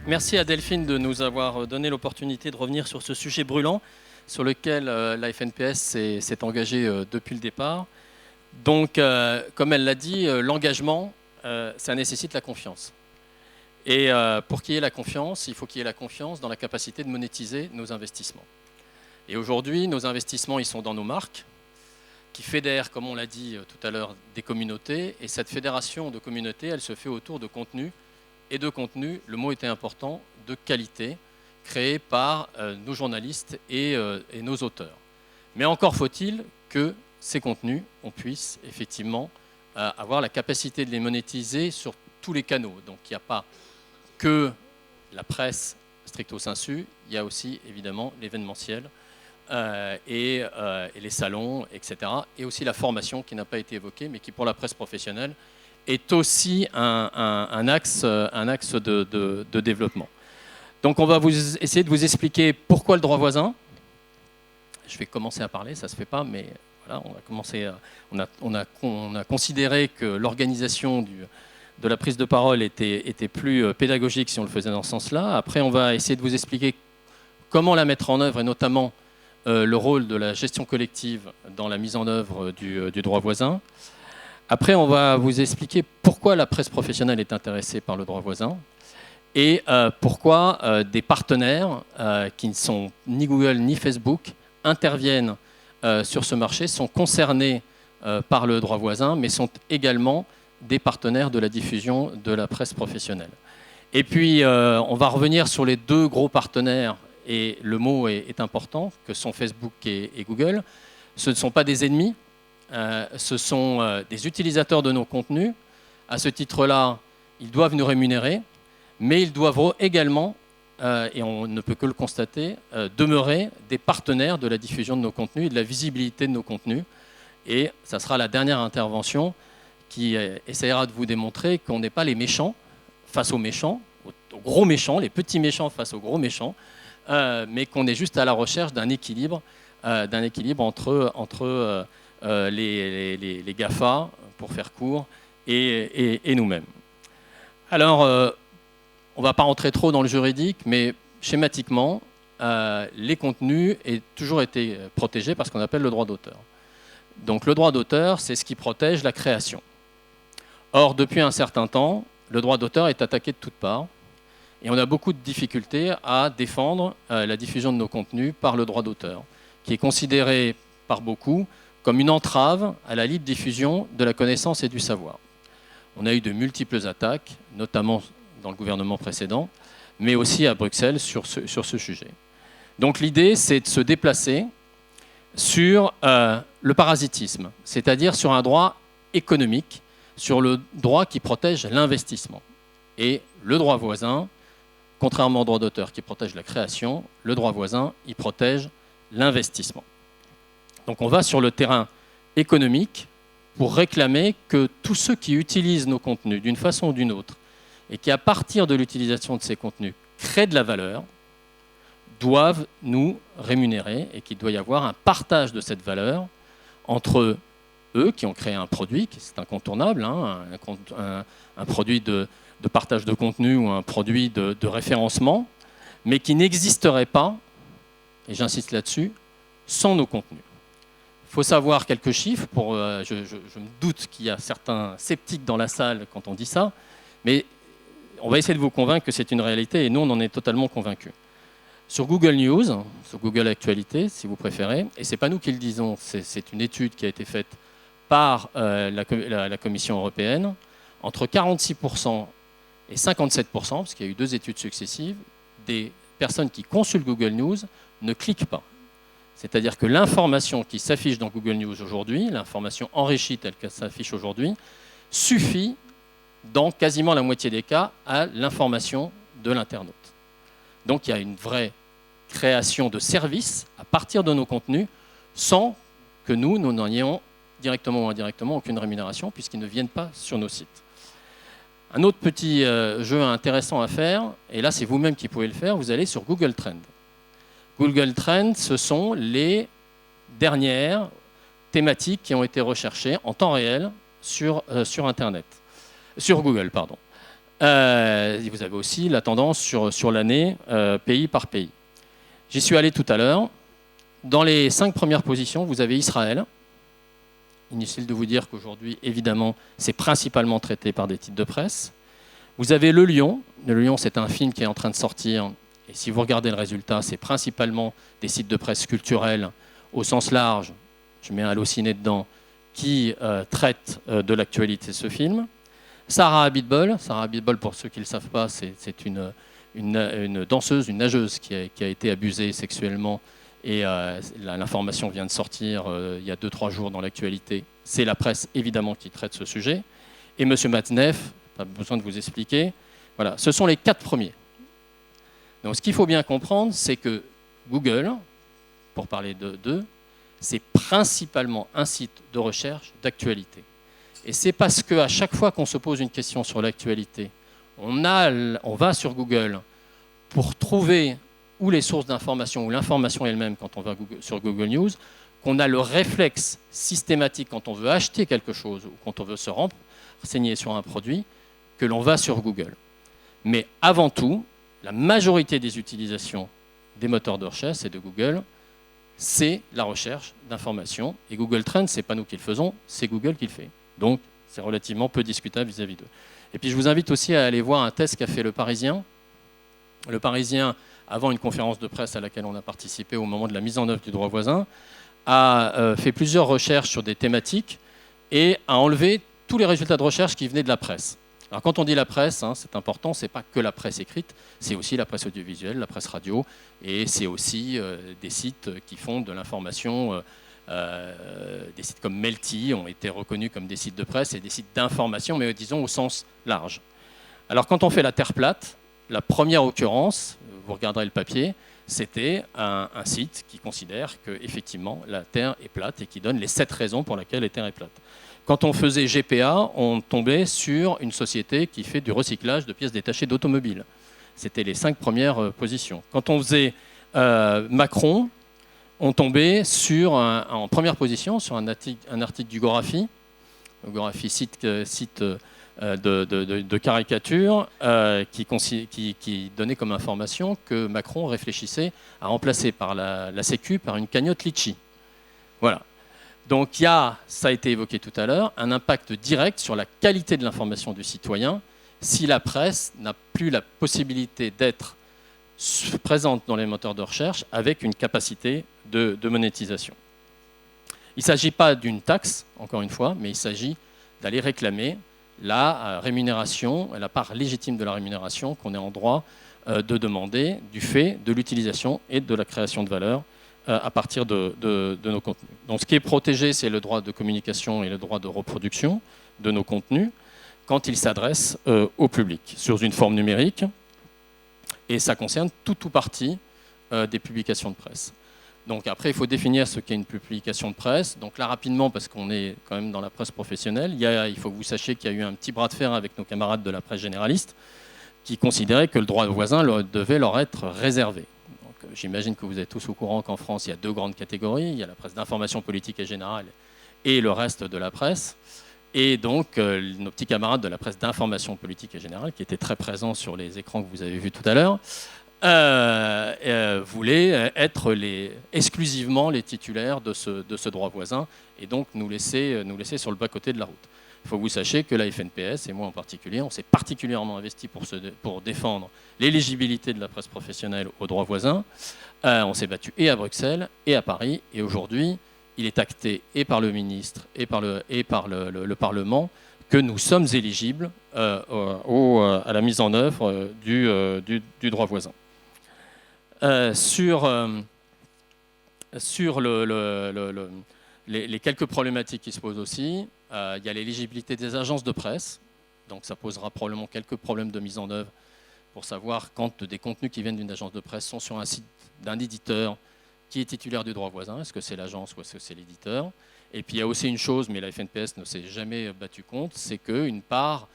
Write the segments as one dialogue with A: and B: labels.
A: Merci à Delphine de nous avoir donné l'opportunité de revenir sur ce sujet brûlant sur lequel la FNPS s'est engagée depuis le départ. Donc, comme elle l'a dit, l'engagement, ça nécessite la confiance. Et pour qu'il y ait la confiance, il faut qu'il y ait la confiance dans la capacité de monétiser nos investissements. Et aujourd'hui, nos investissements, ils sont dans nos marques, qui fédèrent, comme on l'a dit tout à l'heure, des communautés. Et cette fédération de communautés, elle se fait autour de contenus. Et de contenu, le mot était important, de qualité, créé par nos journalistes et nos auteurs. Mais encore faut-il que ces contenus, on puisse effectivement avoir la capacité de les monétiser sur tous les canaux. Donc il n'y a pas que la presse stricto sensu, il y a aussi évidemment l'événementiel et les salons, etc. Et aussi la formation qui n'a pas été évoquée, mais qui pour la presse professionnelle est aussi un axe de développement. Donc on va essayer de vous expliquer pourquoi le droit voisin. Je vais commencer à parler, ça ne se fait pas, mais voilà, on a considéré que l'organisation de la prise de parole était plus pédagogique si on le faisait dans ce sens-là. Après, on va essayer de vous expliquer comment la mettre en œuvre, et notamment le rôle de la gestion collective dans la mise en œuvre du droit voisin. Après, on va vous expliquer pourquoi la presse professionnelle est intéressée par le droit voisin et pourquoi des partenaires qui ne sont ni Google ni Facebook interviennent sur ce marché, sont concernés par le droit voisin, mais sont également des partenaires de la diffusion de la presse professionnelle. Et puis, on va revenir sur les deux gros partenaires, et le mot est important, que sont Facebook et Google. Ce ne sont pas des ennemis. Ce sont des utilisateurs de nos contenus. À ce titre-là, ils doivent nous rémunérer, mais ils doivent également, et on ne peut que le constater, demeurer des partenaires de la diffusion de nos contenus et de la visibilité de nos contenus. Et ça sera la dernière intervention qui essaiera de vous démontrer qu'on n'est pas les méchants face aux méchants, aux gros méchants, les petits méchants face aux gros méchants, mais qu'on est juste à la recherche d'un équilibre entre les GAFA, pour faire court, et nous-mêmes. Alors, on ne va pas rentrer trop dans le juridique, mais schématiquement, les contenus ont toujours été protégés par ce qu'on appelle le droit d'auteur. Donc le droit d'auteur, c'est ce qui protège la création. Or, depuis un certain temps, le droit d'auteur est attaqué de toutes parts, et on a beaucoup de difficultés à défendre la diffusion de nos contenus par le droit d'auteur, qui est considéré par beaucoup comme une entrave à la libre diffusion de la connaissance et du savoir. On a eu de multiples attaques, notamment dans le gouvernement précédent, mais aussi à Bruxelles sur ce sujet. Donc l'idée, c'est de se déplacer sur le parasitisme, c'est-à-dire sur un droit économique, sur le droit qui protège l'investissement. Et le droit voisin, contrairement au droit d'auteur qui protège la création, le droit voisin, il protège l'investissement. Donc on va sur le terrain économique pour réclamer que tous ceux qui utilisent nos contenus d'une façon ou d'une autre et qui, à partir de l'utilisation de ces contenus, créent de la valeur, doivent nous rémunérer et qu'il doit y avoir un partage de cette valeur entre eux qui ont créé un produit, c'est incontournable, hein, un produit de partage de contenu ou un produit de référencement, mais qui n'existerait pas, et j'insiste là-dessus, sans nos contenus. Il faut savoir quelques chiffres. Je me doute qu'il y a certains sceptiques dans la salle quand on dit ça, mais on va essayer de vous convaincre que c'est une réalité et nous, on en est totalement convaincus. Sur Google News, sur Google Actualité, si vous préférez, et ce n'est pas nous qui le disons, c'est une étude qui a été faite par la Commission européenne, entre 46% et 57%, parce qu'il y a eu 2 études successives, des personnes qui consultent Google News ne cliquent pas. C'est-à-dire que l'information qui s'affiche dans Google News aujourd'hui, l'information enrichie telle qu'elle s'affiche aujourd'hui, suffit dans quasiment la moitié des cas à l'information de l'internaute. Donc il y a une vraie création de services à partir de nos contenus sans que nous n'en ayons directement ou indirectement aucune rémunération puisqu'ils ne viennent pas sur nos sites. Un autre petit jeu intéressant à faire, et là c'est vous-même qui pouvez le faire, vous allez sur Google Trends. Google Trends, ce sont les dernières thématiques qui ont été recherchées en temps réel sur Internet, sur Google, pardon. Vous avez aussi la tendance sur l'année, pays par pays. J'y suis allé tout à l'heure. Dans les 5 premières positions, vous avez Israël. Inutile de vous dire qu'aujourd'hui, évidemment, c'est principalement traité par des titres de presse. Vous avez Le Lion. Le Lion, c'est un film qui est en train de sortir. Et si vous regardez le résultat, c'est principalement des sites de presse culturels au sens large. Je mets un Allociné dedans, qui traite de l'actualité de ce film. Sarah Abitbol, pour ceux qui ne le savent pas, c'est une danseuse, une nageuse qui a été abusée sexuellement. Et l'information vient de sortir il y a 2-3 jours dans l'actualité. C'est la presse, évidemment, qui traite ce sujet. Et M. Matzneff, pas besoin de vous expliquer. Voilà, ce sont les 4 premiers. Donc, ce qu'il faut bien comprendre, c'est que Google, pour parler d'eux, c'est principalement un site de recherche d'actualité. Et c'est parce qu'à chaque fois qu'on se pose une question sur l'actualité, on va sur Google pour trouver ou les sources d'information ou l'information elle-même quand on va sur Google News, qu'on a le réflexe systématique quand on veut acheter quelque chose ou quand on veut se renseigner sur un produit, que l'on va sur Google. Mais avant tout, la majorité des utilisations des moteurs de recherche et de Google, c'est la recherche d'informations. Et Google Trends, ce n'est pas nous qui le faisons, c'est Google qui le fait. Donc, c'est relativement peu discutable vis-à-vis d'eux. Et puis, je vous invite aussi à aller voir un test qu'a fait Le Parisien. Le Parisien, avant une conférence de presse à laquelle on a participé au moment de la mise en œuvre du droit voisin, a fait plusieurs recherches sur des thématiques et a enlevé tous les résultats de recherche qui venaient de la presse. Alors quand on dit la presse, c'est important, ce n'est pas que la presse écrite, c'est aussi la presse audiovisuelle, la presse radio, et c'est aussi des sites qui font de l'information. Des sites comme Melty ont été reconnus comme des sites de presse et des sites d'information, mais disons au sens large. Alors quand on fait la Terre plate, la première occurrence, vous regarderez le papier, c'était un site qui considère qu'effectivement la Terre est plate et qui donne les 7 raisons pour lesquelles la Terre est plate. Quand on faisait GPA, on tombait sur une société qui fait du recyclage de pièces détachées d'automobiles. C'était les 5 premières positions. Quand on faisait Macron, on tombait en première position sur un article du Gorafi. Le Gorafi site de caricature qui donnait comme information que Macron réfléchissait à remplacer par la Sécu par une cagnotte Litchi. Voilà. Donc il y a, ça a été évoqué tout à l'heure, un impact direct sur la qualité de l'information du citoyen si la presse n'a plus la possibilité d'être présente dans les moteurs de recherche avec une capacité de monétisation. Il ne s'agit pas d'une taxe, encore une fois, mais il s'agit d'aller réclamer la rémunération, la part légitime de la rémunération qu'on est en droit de demander du fait de l'utilisation et de la création de valeur à partir de nos contenus. Donc ce qui est protégé, c'est le droit de communication et le droit de reproduction de nos contenus quand ils s'adressent au public, sur une forme numérique, et ça concerne tout ou partie des publications de presse. Donc après, il faut définir ce qu'est une publication de presse. Donc là, rapidement, parce qu'on est quand même dans la presse professionnelle, il faut que vous sachiez qu'il y a eu un petit bras de fer avec nos camarades de la presse généraliste qui considéraient que le droit voisin devait leur être réservé. J'imagine que vous êtes tous au courant qu'en France, il y a 2 grandes catégories. Il y a la presse d'information politique et générale et le reste de la presse. Et donc, nos petits camarades de la presse d'information politique et générale, qui étaient très présents sur les écrans que vous avez vus tout à l'heure, voulaient être exclusivement les titulaires de ce droit voisin et donc nous laisser sur le bas-côté de la route. Il faut que vous sachiez que la FNPS, et moi en particulier, on s'est particulièrement investi pour défendre l'éligibilité de la presse professionnelle au droit voisin. On s'est battu et à Bruxelles et à Paris. Et aujourd'hui, il est acté et par le ministre et par le Parlement que nous sommes éligibles à la mise en œuvre du droit voisin. Sur les quelques problématiques qui se posent aussi, il y a l'éligibilité des agences de presse, donc ça posera probablement quelques problèmes de mise en œuvre pour savoir quand des contenus qui viennent d'une agence de presse sont sur un site d'un éditeur qui est titulaire du droit voisin, est-ce que c'est l'agence ou est-ce que c'est l'éditeur? Et puis il y a aussi une chose, mais la FNPS ne s'est jamais battue contre, c'est qu'une part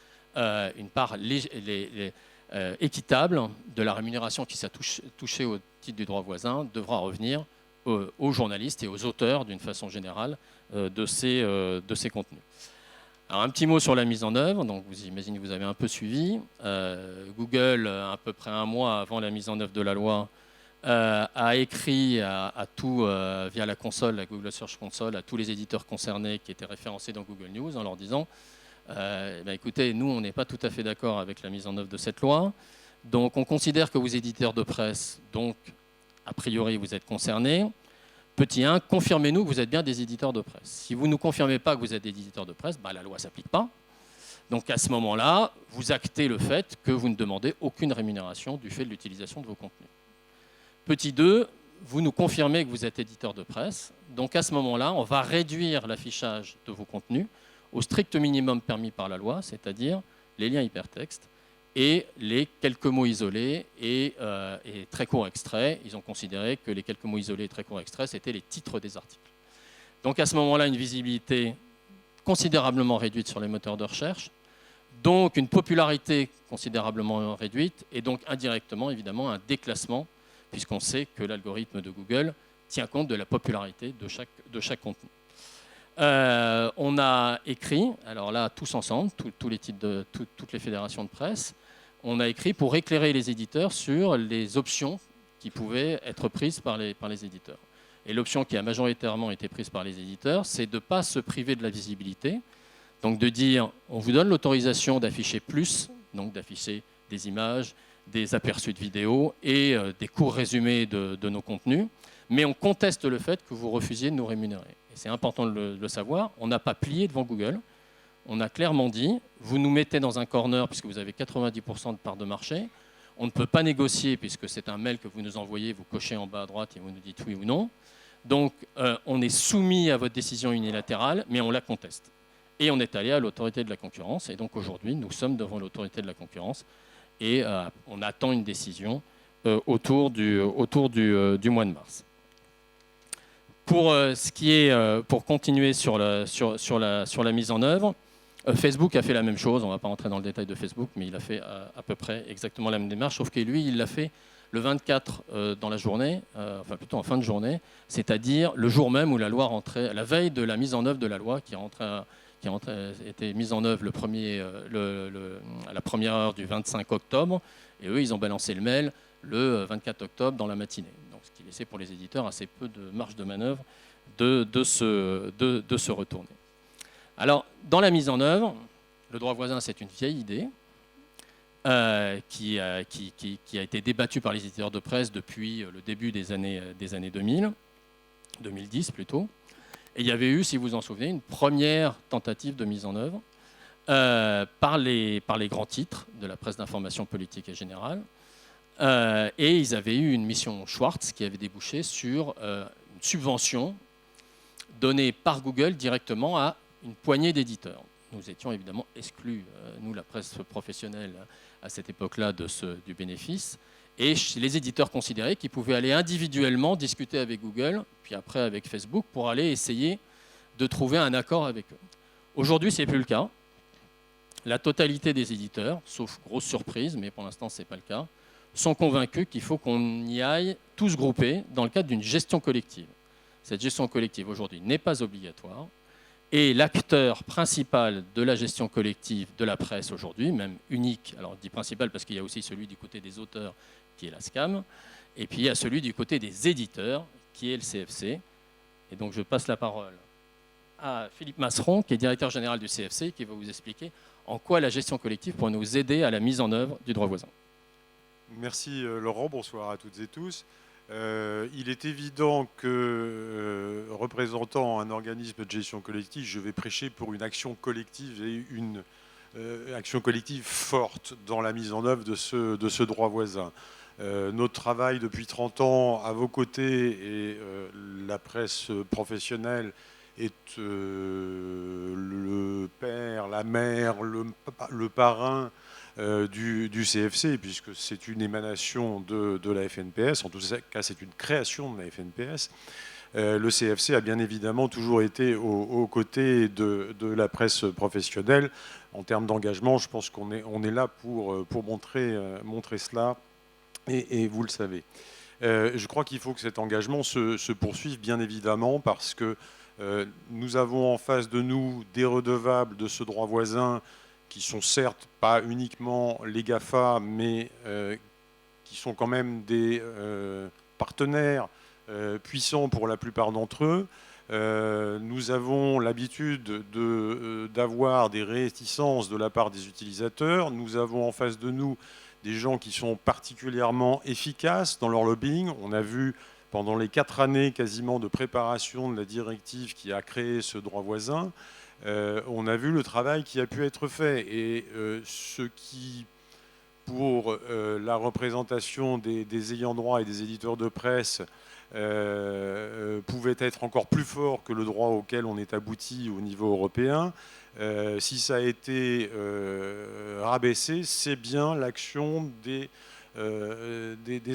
A: équitable de la rémunération qui s'est touchée au titre du droit voisin devra revenir aux journalistes et aux auteurs d'une façon générale de ces contenus. Alors un petit mot sur la mise en œuvre. Donc vous imaginez que vous avez un peu suivi. Google, à peu près un mois avant la mise en œuvre de la loi, a écrit à tout, via la console, la Google Search Console, à tous les éditeurs concernés qui étaient référencés dans Google News en leur disant écoutez, nous, on n'est pas tout à fait d'accord avec la mise en œuvre de cette loi. Donc, on considère que vous, éditeurs de presse, donc, a priori, vous êtes concernés. Petit 1, confirmez-nous que vous êtes bien des éditeurs de presse. Si vous ne nous confirmez pas que vous êtes des éditeurs de presse, la loi ne s'applique pas. Donc, à ce moment-là, vous actez le fait que vous ne demandez aucune rémunération du fait de l'utilisation de vos contenus. Petit 2, vous nous confirmez que vous êtes éditeur de presse. Donc, à ce moment-là, on va réduire l'affichage de vos contenus au strict minimum permis par la loi, c'est-à-dire les liens hypertextes et les quelques mots isolés et très courts extraits. Ils ont considéré que les quelques mots isolés et très courts extraits, c'était les titres des articles. Donc à ce moment-là, une visibilité considérablement réduite sur les moteurs de recherche, donc une popularité considérablement réduite et donc indirectement, évidemment, un déclassement, puisqu'on sait que l'algorithme de Google tient compte de la popularité de chaque contenu. On a écrit, alors là, tous ensemble, tous les titres toutes les fédérations de presse, on a écrit pour éclairer les éditeurs sur les options qui pouvaient être prises par les éditeurs. Et l'option qui a majoritairement été prise par les éditeurs, c'est de ne pas se priver de la visibilité, donc de dire, on vous donne l'autorisation d'afficher plus, donc d'afficher des images, des aperçus de vidéos et des courts résumés de nos contenus, mais on conteste le fait que vous refusiez de nous rémunérer. Et c'est important de le savoir, on n'a pas plié devant Google, on a clairement dit, vous nous mettez dans un corner puisque vous avez 90% de part de marché, on ne peut pas négocier puisque c'est un mail que vous nous envoyez, vous cochez en bas à droite et vous nous dites oui ou non. Donc on est soumis à votre décision unilatérale, mais on la conteste. Et on est allé à l'autorité de la concurrence, et donc aujourd'hui nous sommes devant l'autorité de la concurrence, et on attend une décision autour du mois de mars. Pour continuer sur la mise en œuvre, Facebook a fait la même chose. On ne va pas rentrer dans le détail de Facebook, mais il a fait à peu près exactement la même démarche, sauf que lui, il l'a fait le 24 dans la journée, enfin plutôt en fin de journée, c'est-à-dire le jour même où la loi rentrait, la veille de la mise en œuvre de la loi qui était mise en œuvre à la première heure du 25 octobre, et eux, ils ont balancé le mail le 24 octobre dans la matinée. Donc, ce qui laissait pour les éditeurs assez peu de marge de manœuvre de se retourner. Alors, dans la mise en œuvre, le droit voisin, c'est une vieille idée qui a été débattue par les éditeurs de presse depuis le début des années 2000, 2010 plutôt. Et il y avait eu, si vous vous en souvenez, une première tentative de mise en œuvre par les grands titres de la presse d'information politique et générale. Et ils avaient eu une mission Schwartz qui avait débouché sur une subvention donnée par Google directement à une poignée d'éditeurs. Nous étions évidemment exclus, nous, la presse professionnelle, à cette époque-là, du bénéfice. Et les éditeurs considéraient qu'ils pouvaient aller individuellement discuter avec Google, puis après avec Facebook, pour aller essayer de trouver un accord avec eux. Aujourd'hui, ce n'est plus le cas. La totalité des éditeurs, sauf grosse surprise, mais pour l'instant, ce n'est pas le cas, sont convaincus qu'il faut qu'on y aille tous groupés dans le cadre d'une gestion collective. Cette gestion collective, aujourd'hui, n'est pas obligatoire. Et l'acteur principal de la gestion collective de la presse aujourd'hui, même unique, alors je dis principal parce qu'il y a aussi celui du côté des auteurs, qui est la SCAM, et puis il y a celui du côté des éditeurs, qui est le CFC. Et donc je passe la parole à Philippe Masseron, qui est directeur général du CFC, qui va vous expliquer en quoi la gestion collective pourrait nous aider à la mise en œuvre du droit voisin.
B: Merci Laurent, bonsoir à toutes et tous. Il est évident que, représentant un organisme de gestion collective, je vais prêcher pour une action collective et une action collective forte dans la mise en œuvre de ce droit voisin. Notre travail depuis 30 ans à vos côtés et la presse professionnelle est le père, la mère, le parrain du CFC, puisque c'est une émanation de la FNPS, en tout cas c'est une création de la FNPS. Le CFC a bien évidemment toujours été aux côtés de la presse professionnelle. En termes d'engagement, je pense qu'on est là pour montrer cela, et vous le savez. Je crois qu'il faut que cet engagement se poursuive, bien évidemment, parce que Nous avons en face de nous des redevables de ce droit voisin qui sont certes pas uniquement les GAFA, mais qui sont quand même des partenaires puissants pour la plupart d'entre eux. Nous avons l'habitude d'avoir des réticences de la part des utilisateurs. Nous avons en face de nous des gens qui sont particulièrement efficaces dans leur lobbying. On a vu pendant les 4 années quasiment de préparation de la directive qui a créé ce droit voisin, on a vu le travail qui a pu être fait. Et ce qui, pour la représentation des ayants droit et des éditeurs de presse, pouvait être encore plus fort que le droit auquel on est abouti au niveau européen. Si ça a été rabaissé, c'est bien l'action des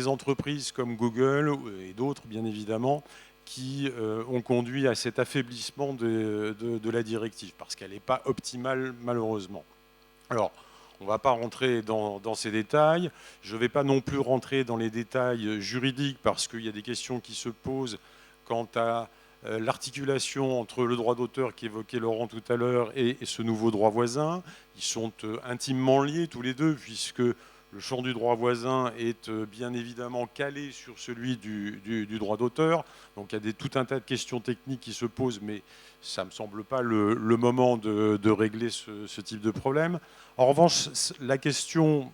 B: entreprises comme Google et d'autres, bien évidemment, qui ont conduit à cet affaiblissement de la directive, parce qu'elle n'est pas optimale, malheureusement. Alors, on ne va pas rentrer dans ces détails. Je ne vais pas non plus rentrer dans les détails juridiques, parce qu'il y a des questions qui se posent quant à l'articulation entre le droit d'auteur qu'évoquait Laurent tout à l'heure et ce nouveau droit voisin. Ils sont intimement liés tous les deux, puisque le champ du droit voisin est bien évidemment calé sur celui du droit d'auteur. Donc il y a tout un tas de questions techniques qui se posent, mais ça ne me semble pas le moment de régler ce type de problème. En revanche, la question,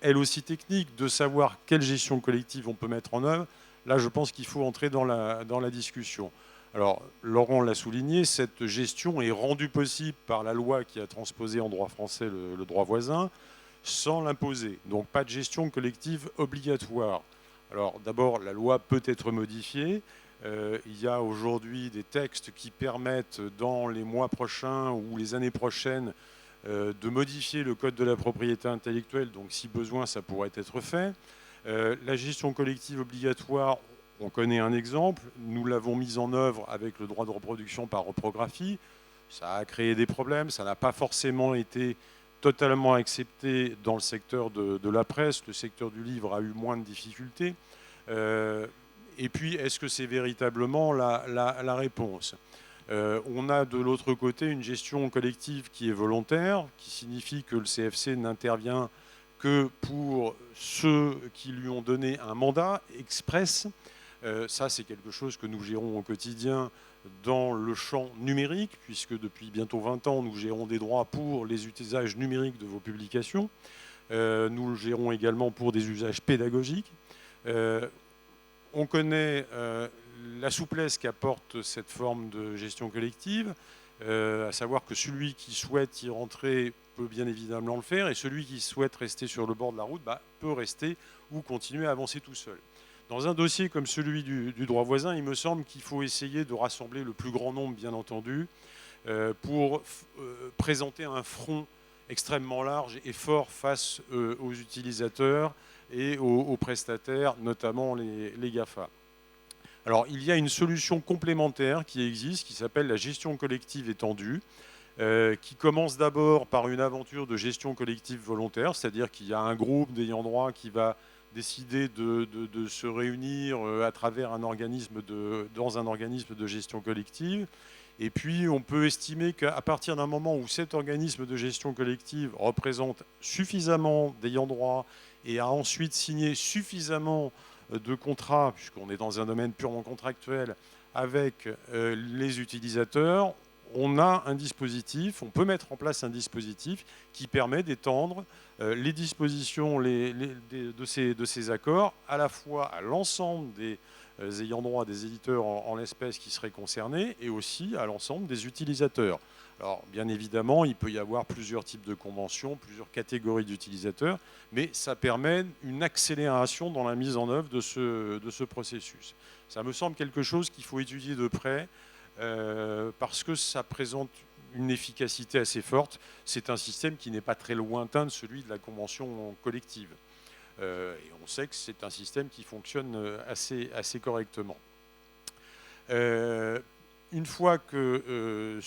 B: elle aussi technique, de savoir quelle gestion collective on peut mettre en œuvre, là je pense qu'il faut entrer dans la discussion. Alors, Laurent l'a souligné, cette gestion est rendue possible par la loi qui a transposé en droit français le droit voisin, sans l'imposer. Donc pas de gestion collective obligatoire. Alors d'abord, la loi peut être modifiée. Il y a aujourd'hui des textes qui permettent dans les mois prochains ou les années prochaines de modifier le code de la propriété intellectuelle. Donc si besoin, ça pourrait être fait. La gestion collective obligatoire, on connaît un exemple. Nous l'avons mise en œuvre avec le droit de reproduction par reprographie. Ça a créé des problèmes. Ça n'a pas forcément été totalement accepté dans le secteur de la presse. Le secteur du livre a eu moins de difficultés. Et puis, est-ce que c'est véritablement la réponse ? On a de l'autre côté une gestion collective qui est volontaire, qui signifie que le CFC n'intervient que pour ceux qui lui ont donné un mandat express. Ça, c'est quelque chose que nous gérons au quotidien dans le champ numérique, puisque depuis bientôt 20 ans, nous gérons des droits pour les usages numériques de vos publications. Nous le gérons également pour des usages pédagogiques. On connaît la souplesse qu'apporte cette forme de gestion collective, à savoir que celui qui souhaite y rentrer peut bien évidemment le faire, et celui qui souhaite rester sur le bord de la route peut rester ou continuer à avancer tout seul. Dans un dossier comme celui du droit voisin, il me semble qu'il faut essayer de rassembler le plus grand nombre, bien entendu, pour présenter un front extrêmement large et fort face aux utilisateurs et aux prestataires, notamment les GAFA. Alors, il y a une solution complémentaire qui existe, qui s'appelle la gestion collective étendue, qui commence d'abord par une aventure de gestion collective volontaire, c'est-à-dire qu'il y a un groupe d'ayants droit qui va décider de se réunir à travers dans un organisme de gestion collective. Et puis, on peut estimer qu'à partir d'un moment où cet organisme de gestion collective représente suffisamment d'ayants droit et a ensuite signé suffisamment de contrats, puisqu'on est dans un domaine purement contractuel, avec les utilisateurs, on a un dispositif, on peut mettre en place un dispositif qui permet d'étendre les dispositions de ces accords à la fois à l'ensemble des ayants droit, des éditeurs en l'espèce qui seraient concernés, et aussi à l'ensemble des utilisateurs. Alors, bien évidemment, il peut y avoir plusieurs types de conventions, plusieurs catégories d'utilisateurs, mais ça permet une accélération dans la mise en œuvre de ce processus. Ça me semble quelque chose qu'il faut étudier de près, parce que ça présente une efficacité assez forte. C'est un système qui n'est pas très lointain de celui de la convention collective. Et on sait que c'est un système qui fonctionne assez correctement. Une fois que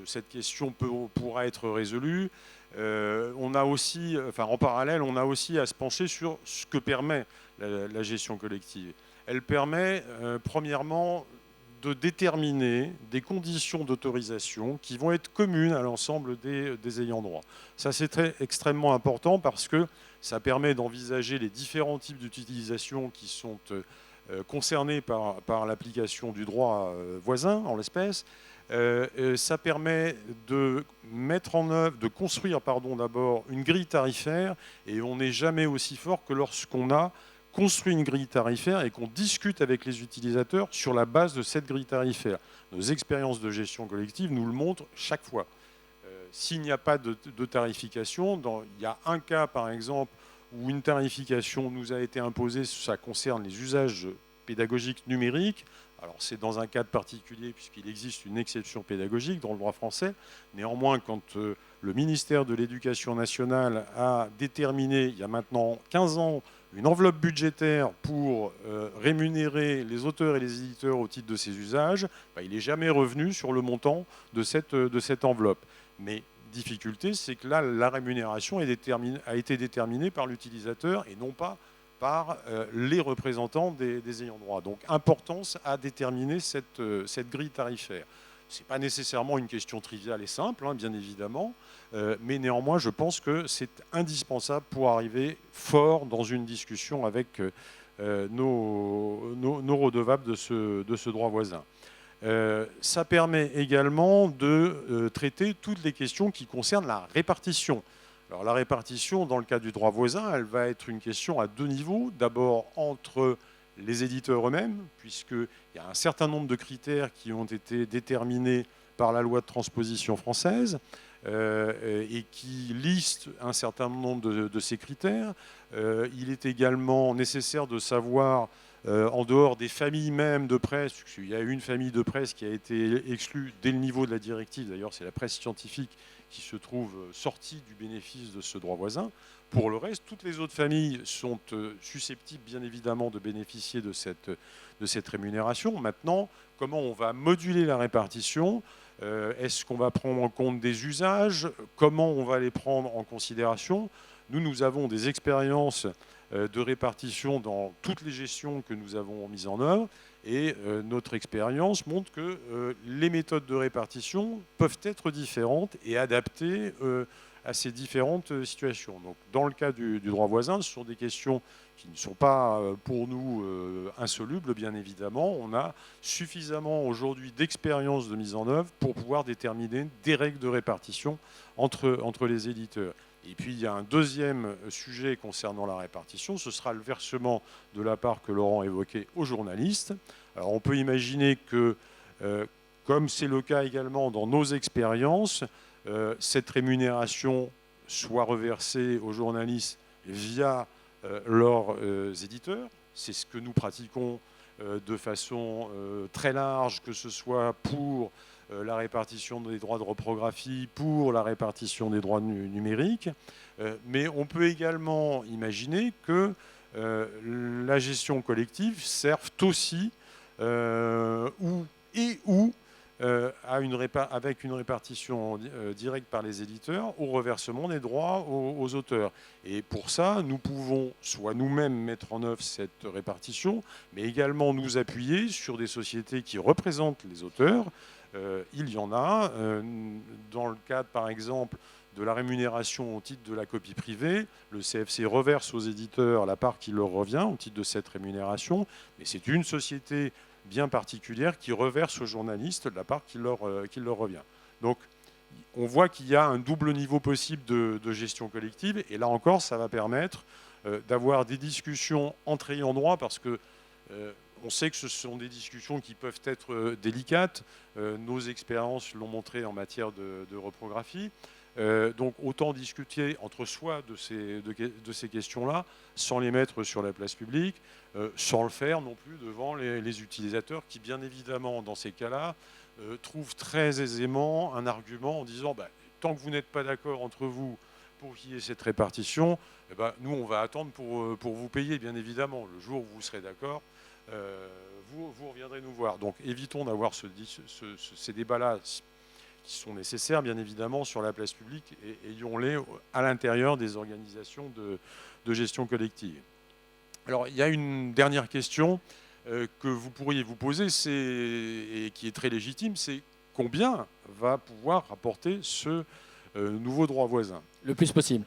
B: cette question pourra être résolue, on a aussi, en parallèle, on a aussi à se pencher sur ce que permet la gestion collective. Elle permet, premièrement, de déterminer des conditions d'autorisation qui vont être communes à l'ensemble des ayants droit. Ça, c'est extrêmement important parce que ça permet d'envisager les différents types d'utilisation qui sont concernés par l'application du droit voisin, en l'espèce. Ça permet de mettre en œuvre, de construire d'abord une grille tarifaire, et on n'est jamais aussi fort que lorsqu'on a construit une grille tarifaire et qu'on discute avec les utilisateurs sur la base de cette grille tarifaire. Nos expériences de gestion collective nous le montrent chaque fois. S'il n'y a pas de tarification, il y a un cas par exemple où une tarification nous a été imposée, ça concerne les usages pédagogiques numériques. Alors c'est dans un cadre particulier puisqu'il existe une exception pédagogique dans le droit français. Néanmoins, quand le ministère de l'Éducation nationale a déterminé, il y a maintenant 15 ans, une enveloppe budgétaire pour rémunérer les auteurs et les éditeurs au titre de ces usages, il n'est jamais revenu sur le montant de cette enveloppe. Mais difficulté, c'est que là, la rémunération a été déterminée par l'utilisateur et non pas par les représentants des ayants droit. Donc, importance à déterminer cette grille tarifaire. Ce n'est pas nécessairement une question triviale et simple, hein, bien évidemment, mais néanmoins, je pense que c'est indispensable pour arriver fort dans une discussion avec nos redevables de ce droit voisin. Ça permet également de traiter toutes les questions qui concernent la répartition. Alors la répartition, dans le cas du droit voisin, elle va être une question à deux niveaux. D'abord entre les éditeurs eux-mêmes, puisqu'il y a un certain nombre de critères qui ont été déterminés par la loi de transposition française et qui listent un certain nombre de ces critères. Il est également nécessaire de savoir, en dehors des familles même de presse, puisqu'il y a une famille de presse qui a été exclue dès le niveau de la directive, d'ailleurs c'est la presse scientifique qui se trouve sortie du bénéfice de ce droit voisin. Pour le reste, toutes les autres familles sont susceptibles, bien évidemment, de bénéficier de cette rémunération. Maintenant, comment on va moduler la répartition ? Est-ce qu'on va prendre en compte des usages ? Comment on va les prendre en considération ? Nous avons des expériences de répartition dans toutes les gestions que nous avons mises en œuvre. Et notre expérience montre que les méthodes de répartition peuvent être différentes et adaptées à ces différentes situations. Donc, dans le cas du droit voisin, ce sont des questions qui ne sont pas pour nous insolubles, bien évidemment. On a suffisamment aujourd'hui d'expérience de mise en œuvre pour pouvoir déterminer des règles de répartition entre les éditeurs. Et puis, il y a un deuxième sujet concernant la répartition, ce sera le versement de la part que Laurent évoquait aux journalistes. Alors, on peut imaginer que, comme c'est le cas également dans nos expériences, cette rémunération soit reversée aux journalistes via leurs éditeurs. C'est ce que nous pratiquons de façon très large, que ce soit pour la répartition des droits de reprographie, pour la répartition des droits numériques. Mais on peut également imaginer que la gestion collective serve aussi avec une répartition directe par les éditeurs au reversement des droits aux auteurs. Et pour ça, nous pouvons soit nous-mêmes mettre en œuvre cette répartition, mais également nous appuyer sur des sociétés qui représentent les auteurs. Il y en a. Dans le cadre, par exemple, de la rémunération au titre de la copie privée, le CFC reverse aux éditeurs la part qui leur revient au titre de cette rémunération, mais c'est une société bien particulière qui reverse aux journalistes la part qui leur revient. Donc, on voit qu'il y a un double niveau possible de gestion collective, et là encore, ça va permettre d'avoir des discussions entre ayants droit, parce que on sait que ce sont des discussions qui peuvent être délicates. Nos expériences l'ont montré en matière de reprographie. Donc autant discuter entre soi de ces questions-là, sans les mettre sur la place publique, sans le faire non plus devant les utilisateurs qui, bien évidemment, dans ces cas-là, trouvent très aisément un argument en disant tant que vous n'êtes pas d'accord entre vous pour qu'il y ait cette répartition, nous, on va attendre pour vous payer, bien évidemment. Le jour où vous serez d'accord, vous reviendrez nous voir. Donc évitons d'avoir ces débats-là qui sont nécessaires, bien évidemment, sur la place publique, et ayons-les à l'intérieur des organisations de gestion collective. Alors, il y a une dernière question. que vous pourriez vous poser, et qui est très légitime, c'est combien va pouvoir rapporter ce nouveau droit voisin.
A: Le plus possible.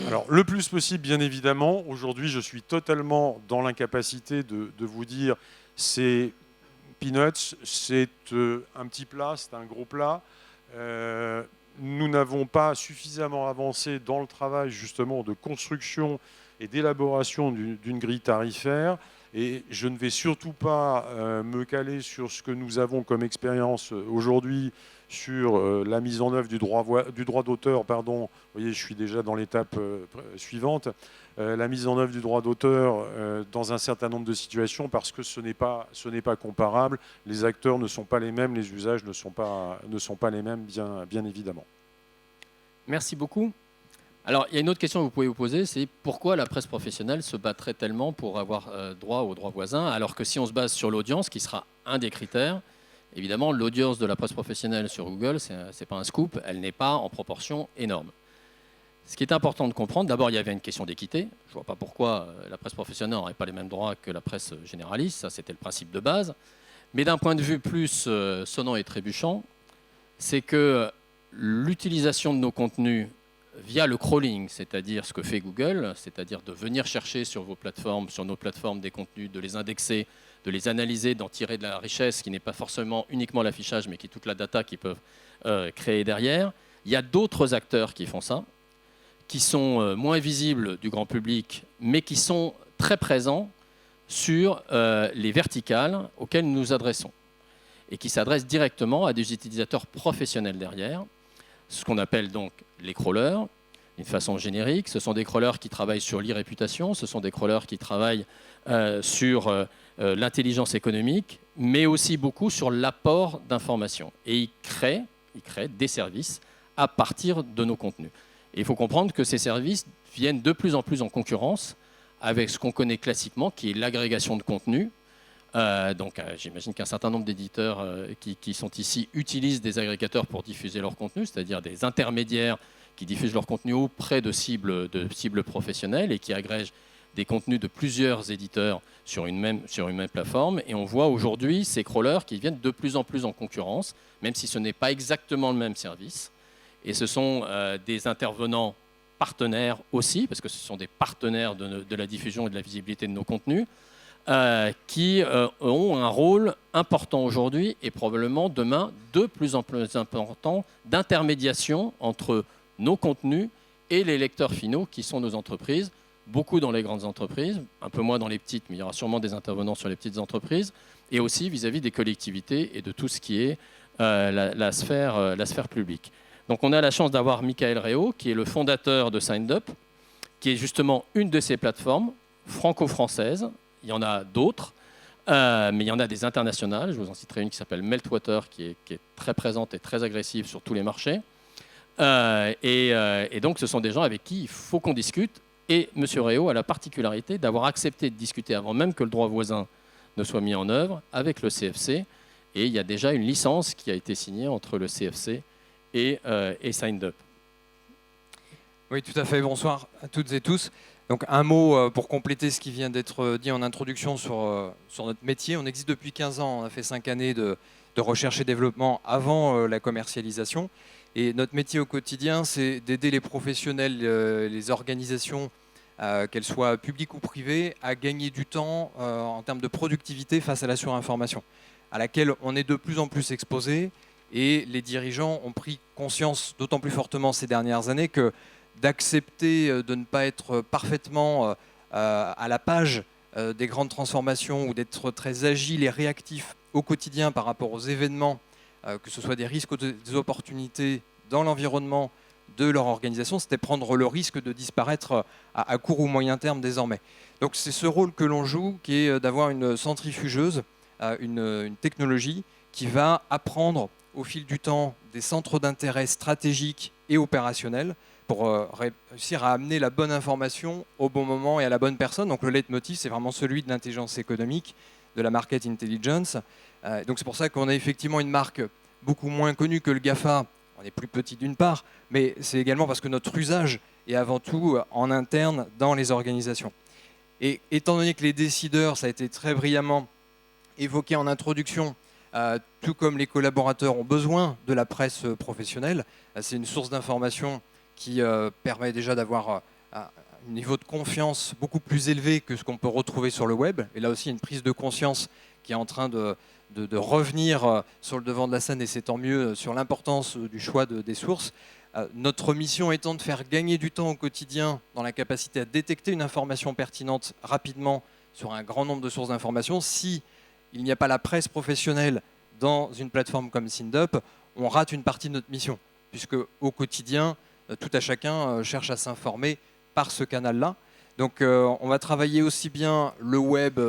B: Alors, le plus possible, bien évidemment. Aujourd'hui, je suis totalement dans l'incapacité de vous dire c'est peanuts, c'est un petit plat, c'est un gros plat. Nous n'avons pas suffisamment avancé dans le travail justement de construction et d'élaboration d'une grille tarifaire. Et je ne vais surtout pas me caler sur ce que nous avons comme expérience aujourd'hui sur la mise en œuvre du droit d'auteur. Pardon, vous voyez, je suis déjà dans l'étape suivante. La mise en œuvre du droit d'auteur dans un certain nombre de situations, parce que ce n'est pas comparable. Les acteurs ne sont pas les mêmes, les usages ne sont pas les mêmes, bien évidemment.
A: Merci beaucoup. Alors, il y a une autre question que vous pouvez vous poser, c'est pourquoi la presse professionnelle se battrait tellement pour avoir droit au droit voisin, alors que si on se base sur l'audience, qui sera un des critères, évidemment, l'audience de la presse professionnelle sur Google, ce n'est pas un scoop, elle n'est pas en proportion énorme. Ce qui est important de comprendre, d'abord, il y avait une question d'équité. Je ne vois pas pourquoi la presse professionnelle n'aurait pas les mêmes droits que la presse généraliste, ça c'était le principe de base. Mais d'un point de vue plus sonnant et trébuchant, c'est que l'utilisation de nos contenus via le crawling, c'est-à-dire ce que fait Google, c'est-à-dire de venir chercher sur vos plateformes, sur nos plateformes des contenus, de les indexer, de les analyser, d'en tirer de la richesse qui n'est pas forcément uniquement l'affichage, mais qui est toute la data qu'ils peuvent créer derrière. Il y a d'autres acteurs qui font ça, qui sont moins visibles du grand public, mais qui sont très présents sur les verticales auxquelles nous nous adressons et qui s'adressent directement à des utilisateurs professionnels derrière, ce qu'on appelle donc les crawlers, d'une façon générique. Ce sont des crawlers qui travaillent sur l'e-réputation, ce sont des crawlers qui travaillent sur l'intelligence économique, mais aussi beaucoup sur l'apport d'informations. Et ils créent des services à partir de nos contenus. Et il faut comprendre que ces services viennent de plus en concurrence avec ce qu'on connaît classiquement, qui est l'agrégation de contenu. J'imagine qu'un certain nombre d'éditeurs qui sont ici utilisent des agrégateurs pour diffuser leur contenu, c'est-à-dire des intermédiaires qui diffusent leur contenu auprès de cibles professionnelles et qui agrègent des contenus de plusieurs éditeurs sur une même plateforme. Et on voit aujourd'hui ces crawlers qui viennent de plus en concurrence, même si ce n'est pas exactement le même service. Et ce sont des intervenants partenaires aussi, parce que ce sont des partenaires de la diffusion et de la visibilité de nos contenus, qui ont un rôle important aujourd'hui et probablement demain de plus en plus important d'intermédiation entre nos contenus et les lecteurs finaux qui sont nos entreprises, beaucoup dans les grandes entreprises, un peu moins dans les petites, mais il y aura sûrement des intervenants sur les petites entreprises, et aussi vis-à-vis des collectivités et de tout ce qui est la sphère publique. Donc on a la chance d'avoir Michael Réau, qui est le fondateur de SignedUp, qui est justement une de ces plateformes franco-françaises. Il y en a d'autres, mais il y en a des internationales. Je vous en citerai une qui s'appelle Meltwater, qui est très présente et très agressive sur tous les marchés. Et donc, ce sont des gens avec qui il faut qu'on discute. Et M. Réau a la particularité d'avoir accepté de discuter avant même que le droit voisin ne soit mis en œuvre avec le CFC. Et il y a déjà une licence qui a été signée entre le CFC et SignedUp.
C: Oui, tout à fait. Bonsoir à toutes et tous. Donc un mot pour compléter ce qui vient d'être dit en introduction sur notre métier. On existe depuis 15 ans, on a fait 5 années de recherche et développement avant la commercialisation. Et notre métier au quotidien, c'est d'aider les professionnels, les organisations, qu'elles soient publiques ou privées, à gagner du temps en termes de productivité face à la surinformation, à laquelle on est de plus en plus exposé. Et les dirigeants ont pris conscience d'autant plus fortement ces dernières années que d'accepter de ne pas être parfaitement à la page des grandes transformations ou d'être très agile et réactif au quotidien par rapport aux événements, que ce soit des risques ou des opportunités dans l'environnement de leur organisation, c'était prendre le risque de disparaître à court ou moyen terme désormais. Donc c'est ce rôle que l'on joue, qui est d'avoir une centrifugeuse, une technologie qui va apprendre au fil du temps des centres d'intérêt stratégiques et opérationnels pour réussir à amener la bonne information au bon moment et à la bonne personne. Donc le leitmotiv, c'est vraiment celui de l'intelligence économique, de la market intelligence. Donc c'est pour ça qu'on a effectivement une marque beaucoup moins connue que le GAFA. On est plus petit d'une part, mais c'est également parce que notre usage est avant tout en interne dans les organisations. Et étant donné que les décideurs, ça a été très brillamment évoqué en introduction, tout comme les collaborateurs ont besoin de la presse professionnelle, c'est une source d'information qui permet déjà d'avoir un niveau de confiance beaucoup plus élevé que ce qu'on peut retrouver sur le web. Et là aussi, une prise de conscience qui est en train de revenir sur le devant de la scène, et c'est tant mieux, sur l'importance du choix des sources. Notre mission étant de faire gagner du temps au quotidien dans la capacité à détecter une information pertinente rapidement sur un grand nombre de sources d'informations. Si il n'y a pas la presse professionnelle dans une plateforme comme SynDup, on rate une partie de notre mission, puisque au quotidien, tout à chacun cherche à s'informer par ce canal-là. Donc on va travailler aussi bien le web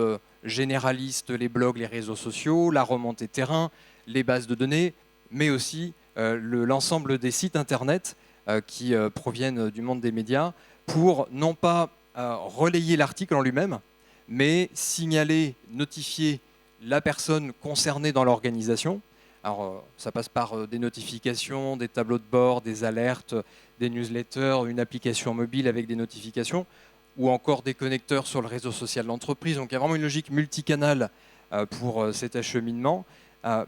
C: généraliste, les blogs, les réseaux sociaux, la remontée terrain, les bases de données, mais aussi l'ensemble des sites internet qui proviennent du monde des médias, pour non pas relayer l'article en lui-même, mais signaler, notifier la personne concernée dans l'organisation. Alors ça passe par des notifications, des tableaux de bord, des alertes, des newsletters, une application mobile avec des notifications, ou encore des connecteurs sur le réseau social de l'entreprise. Donc il y a vraiment une logique multicanale pour cet acheminement,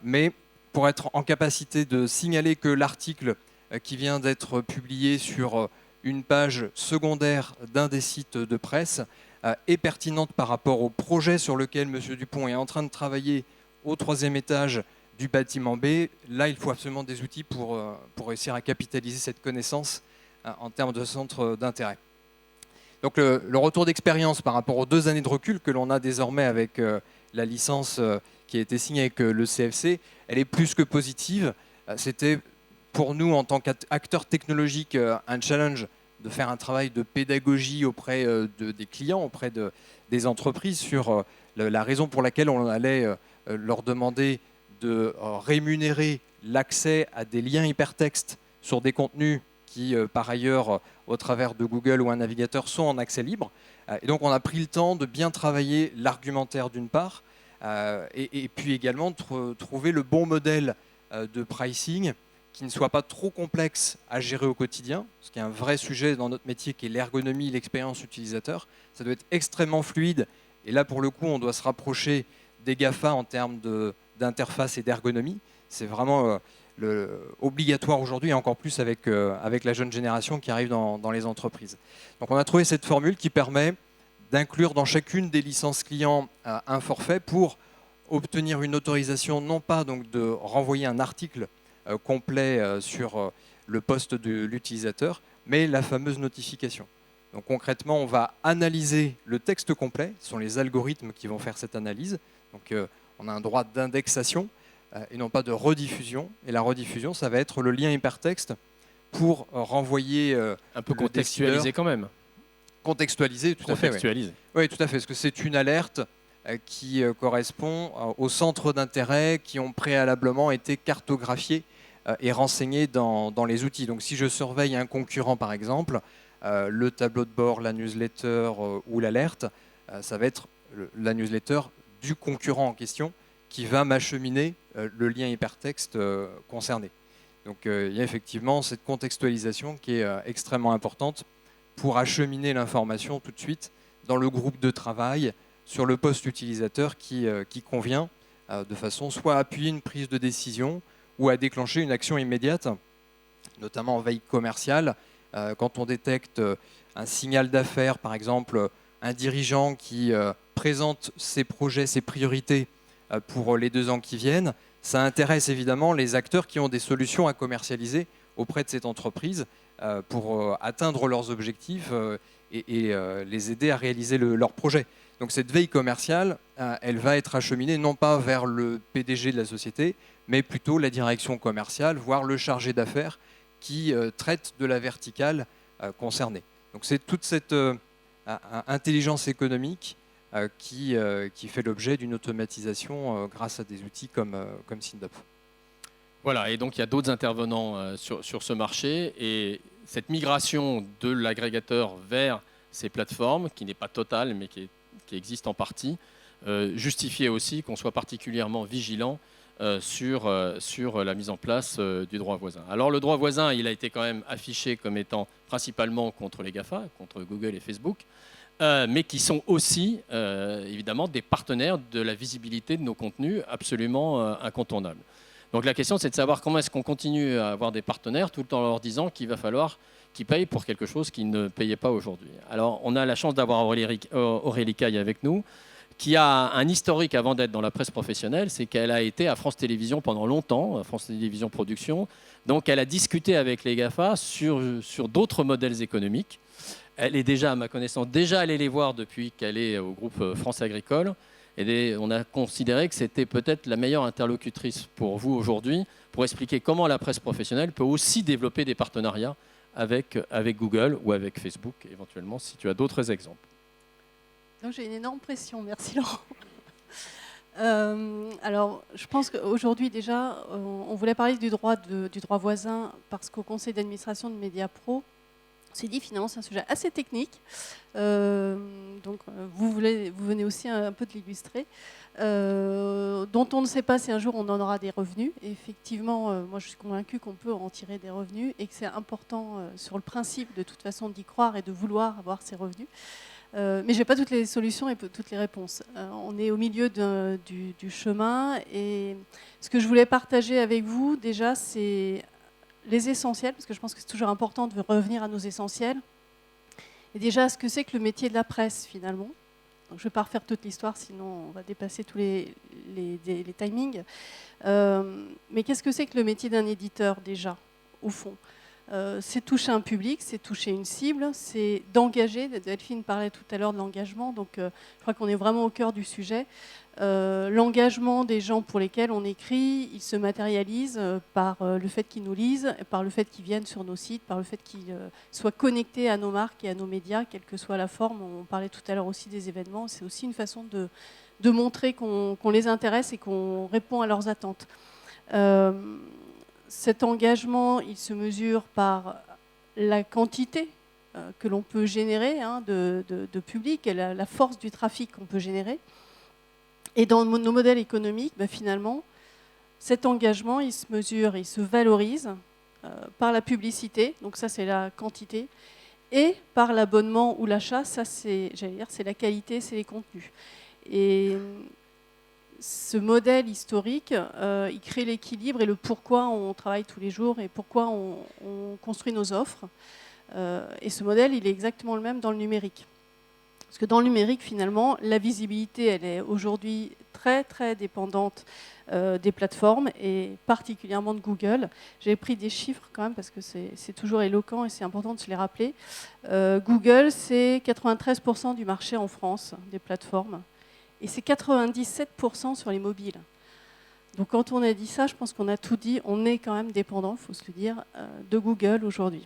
C: mais pour être en capacité de signaler que l'article qui vient d'être publié sur une page secondaire d'un des sites de presse est pertinente par rapport au projet sur lequel M. Dupont est en train de travailler au 3e étage du bâtiment B. Là, il faut absolument des outils pour réussir à capitaliser cette connaissance en termes de centre d'intérêt. Donc le retour d'expérience par rapport aux 2 années de recul que l'on a désormais avec la licence qui a été signée avec le CFC, elle est plus que positive. C'était pour nous, en tant qu'acteurs technologiques, un challenge de faire un travail de pédagogie auprès des clients, auprès des entreprises, sur la raison pour laquelle on allait leur demander de rémunérer l'accès à des liens hypertextes sur des contenus qui, par ailleurs, au travers de Google ou un navigateur, sont en accès libre. Et donc, on a pris le temps de bien travailler l'argumentaire d'une part, et puis également de trouver le bon modèle de pricing qui ne soit pas trop complexe à gérer au quotidien, ce qui est un vrai sujet dans notre métier, qui est l'ergonomie, l'expérience utilisateur. Ça doit être extrêmement fluide, et là, pour le coup, on doit se rapprocher des GAFA en termes d'interface et d'ergonomie. C'est vraiment obligatoire aujourd'hui, et encore plus avec la jeune génération qui arrive dans les entreprises. Donc on a trouvé cette formule qui permet d'inclure dans chacune des licences clients un forfait pour obtenir une autorisation, non pas donc de renvoyer un article complet sur le poste de l'utilisateur, mais la fameuse notification. Donc concrètement, on va analyser le texte complet, ce sont les algorithmes qui vont faire cette analyse. Donc on a un droit d'indexation et non pas de rediffusion. Et la rediffusion, ça va être le lien hypertexte pour renvoyer
A: un peu contextualisé quand même.
C: Contextualisé, tout à fait. Oui, tout à fait, parce que c'est une alerte qui correspond aux centres d'intérêt qui ont préalablement été cartographiés et renseignés dans les outils. Donc si je surveille un concurrent, par exemple, le tableau de bord, la newsletter ou l'alerte, ça va être la newsletter du concurrent en question qui va m'acheminer le lien hypertexte concerné. Donc il y a effectivement cette contextualisation qui est extrêmement importante pour acheminer l'information tout de suite dans le groupe de travail, sur le poste utilisateur qui convient, de façon soit à appuyer une prise de décision ou à déclencher une action immédiate, notamment en veille commerciale. Quand on détecte un signal d'affaires, par exemple, un dirigeant qui présente ses projets, ses priorités pour les 2 ans qui viennent, ça intéresse évidemment les acteurs qui ont des solutions à commercialiser auprès de cette entreprise pour atteindre leurs objectifs et les aider à réaliser leur projet. Donc cette veille commerciale, elle va être acheminée non pas vers le PDG de la société, mais plutôt la direction commerciale, voire le chargé d'affaires qui traite de la verticale concernée. Donc c'est toute cette intelligence économique qui fait l'objet d'une automatisation grâce à des outils comme SynDup.
A: Voilà, et donc il y a d'autres intervenants sur ce marché, et cette migration de l'agrégateur vers ces plateformes, qui n'est pas totale, mais qui existe en partie, justifiait aussi qu'on soit particulièrement vigilant sur la mise en place du droit voisin. Alors le droit voisin, il a été quand même affiché comme étant principalement contre les GAFA, contre Google et Facebook, mais qui sont aussi évidemment des partenaires de la visibilité de nos contenus absolument incontournables. Donc la question, c'est de savoir comment est-ce qu'on continue à avoir des partenaires tout en leur disant qu'il va falloir qu'ils payent pour quelque chose qu'ils ne payaient pas aujourd'hui. Alors on a la chance d'avoir Aurélie Caille avec nous, qui a un historique avant d'être dans la presse professionnelle, c'est qu'elle a été à France Télévisions pendant longtemps, à France Télévisions Production. Donc elle a discuté avec les GAFA sur d'autres modèles économiques. Elle est déjà, à ma connaissance, allée les voir depuis qu'elle est au groupe France Agricole. Et on a considéré que c'était peut-être la meilleure interlocutrice pour vous aujourd'hui pour expliquer comment la presse professionnelle peut aussi développer des partenariats avec Google ou avec Facebook, éventuellement, si tu as d'autres exemples.
D: J'ai une énorme pression, merci Laurent. Alors, je pense qu'aujourd'hui déjà, on voulait parler du droit voisin parce qu'au conseil d'administration de Mediapro, on s'est dit finalement c'est un sujet assez technique. Donc vous venez aussi un peu de l'illustrer, dont on ne sait pas si un jour on en aura des revenus. Et effectivement, moi je suis convaincue qu'on peut en tirer des revenus et que c'est important sur le principe de toute façon d'y croire et de vouloir avoir ces revenus. Mais je n'ai pas toutes les solutions et toutes les réponses. On est au milieu du chemin et ce que je voulais partager avec vous déjà, c'est les essentiels, parce que je pense que c'est toujours important de revenir à nos essentiels. Et déjà, ce que c'est que le métier de la presse, finalement. Donc, je ne vais pas refaire toute l'histoire, sinon on va dépasser tous les timings. Mais qu'est-ce que c'est que le métier d'un éditeur, déjà, au fond ? C'est toucher un public, c'est toucher une cible, c'est d'engager. Delphine parlait tout à l'heure de l'engagement, donc je crois qu'on est vraiment au cœur du sujet. L'engagement des gens pour lesquels on écrit, il se matérialise par le fait qu'ils nous lisent, par le fait qu'ils viennent sur nos sites, par le fait qu'ils soient connectés à nos marques et à nos médias, quelle que soit la forme. On parlait tout à l'heure aussi des événements, c'est aussi une façon de montrer qu'on les intéresse et qu'on répond à leurs attentes. Cet engagement, il se mesure par la quantité que l'on peut générer de public et la force du trafic qu'on peut générer. Et dans nos modèles économiques, finalement, cet engagement, il se mesure, il se valorise par la publicité, donc ça c'est la quantité, et par l'abonnement ou l'achat, ça c'est la qualité, c'est les contenus. Et ce modèle historique, il crée l'équilibre et le pourquoi on travaille tous les jours et pourquoi on construit nos offres. Et ce modèle, il est exactement le même dans le numérique. Parce que dans le numérique, finalement, la visibilité, elle est aujourd'hui très, très dépendante des plateformes et particulièrement de Google. J'ai pris des chiffres quand même parce que c'est toujours éloquent et c'est important de se les rappeler. Google, c'est 93% du marché en France des plateformes et c'est 97% sur les mobiles. Donc quand on a dit ça, je pense qu'on a tout dit. On est quand même dépendant, il faut se le dire, de Google aujourd'hui.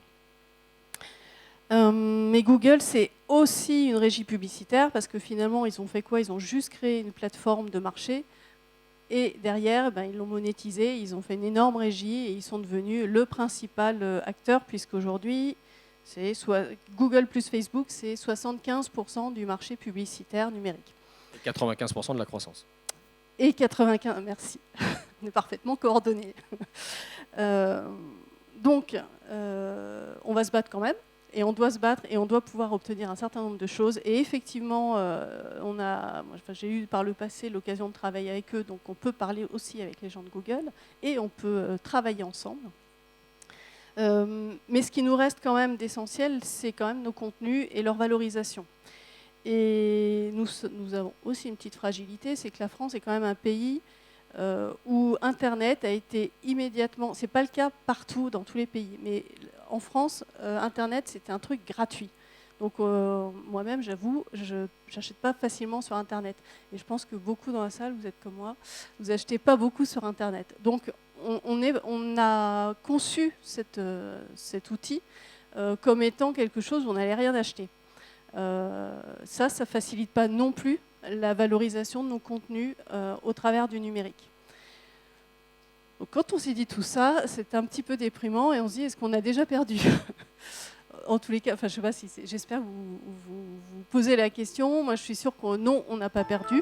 D: Mais Google, c'est aussi une régie publicitaire parce que finalement, ils ont fait quoi? Ils ont juste créé une plateforme de marché et derrière, ils l'ont monétisé, ils ont fait une énorme régie et ils sont devenus le principal acteur puisqu'aujourd'hui, Google plus Facebook, c'est 75% du marché publicitaire numérique.
A: Et 95% de la croissance.
D: Et 95%, merci, on est parfaitement coordonnés. Donc, on va se battre quand même. Et on doit se battre et on doit pouvoir obtenir un certain nombre de choses. Et effectivement, j'ai eu par le passé l'occasion de travailler avec eux, donc on peut parler aussi avec les gens de Google et on peut travailler ensemble. Mais ce qui nous reste quand même d'essentiel, c'est quand même nos contenus et leur valorisation. Et nous avons aussi une petite fragilité, c'est que la France est quand même un pays où Internet a été immédiatement, c'est pas le cas partout dans tous les pays, mais en France, Internet c'était un truc gratuit. Donc moi-même, j'avoue, je n'achète pas facilement sur Internet. Et je pense que beaucoup dans la salle, vous êtes comme moi, vous achetez pas beaucoup sur Internet. Donc on a conçu cet outil comme étant quelque chose où on n'allait rien acheter. Ça facilite pas non plus la valorisation de nos contenus au travers du numérique. Donc, quand on s'est dit tout ça, c'est un petit peu déprimant et on se dit, est-ce qu'on a déjà perdu? En tous les cas, je sais pas si j'espère que vous posez la question. Moi, je suis sûre que non, on n'a pas perdu.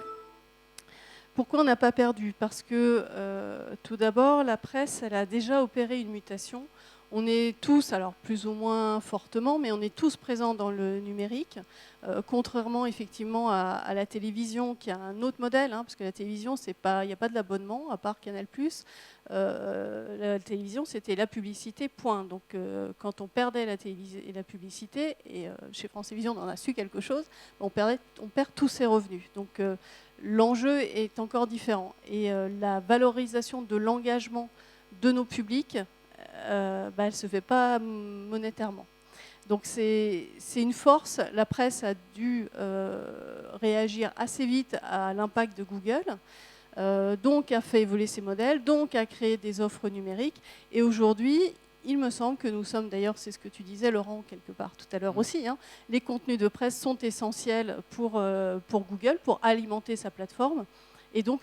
D: Pourquoi on n'a pas perdu? Parce que, tout d'abord, la presse, elle a déjà opéré une mutation On est tous, alors plus ou moins fortement, mais on est tous présents dans le numérique, contrairement effectivement à la télévision qui a un autre modèle, hein, parce que la télévision, il n'y a pas de l'abonnement, à part Canal+. La télévision, c'était la publicité, point. Donc quand on perdait la publicité, et chez France Télévisions, on en a su quelque chose, on perd tous ses revenus. Donc l'enjeu est encore différent. Et la valorisation de l'engagement de nos publics, elle ne se fait pas monétairement. Donc c'est une force. La presse a dû réagir assez vite à l'impact de Google, donc a fait évoluer ses modèles, donc a créé des offres numériques. Et aujourd'hui, il me semble que nous sommes, d'ailleurs, c'est ce que tu disais, Laurent, quelque part tout à l'heure aussi, hein, les contenus de presse sont essentiels pour Google, pour alimenter sa plateforme. Et donc,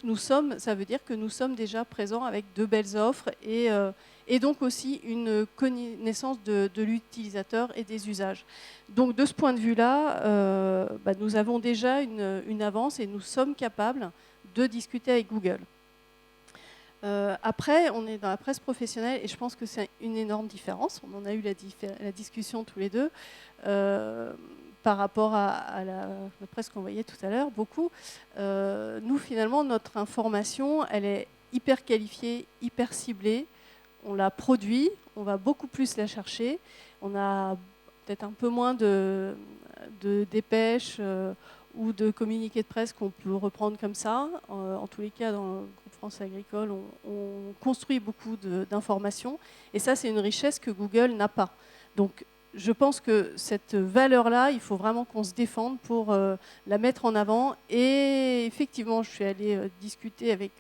D: ça veut dire que nous sommes déjà présents avec de belles offres et donc aussi une connaissance de l'utilisateur et des usages. Donc, de ce point de vue-là, nous avons déjà une avance et nous sommes capables de discuter avec Google. Après, on est dans la presse professionnelle et je pense que c'est une énorme différence. On en a eu la discussion tous les deux. Par rapport à la presse qu'on voyait tout à l'heure, beaucoup. Nous, finalement, notre information, elle est hyper qualifiée, hyper ciblée. On la produit, on va beaucoup plus la chercher. On a peut-être un peu moins de dépêches ou de communiqués de presse qu'on peut reprendre comme ça. En tous les cas, dans le groupe France Agricole, on construit beaucoup d'informations. Et ça, c'est une richesse que Google n'a pas. Donc, je pense que cette valeur-là, il faut vraiment qu'on se défende pour la mettre en avant. Et effectivement, je suis allée discuter avec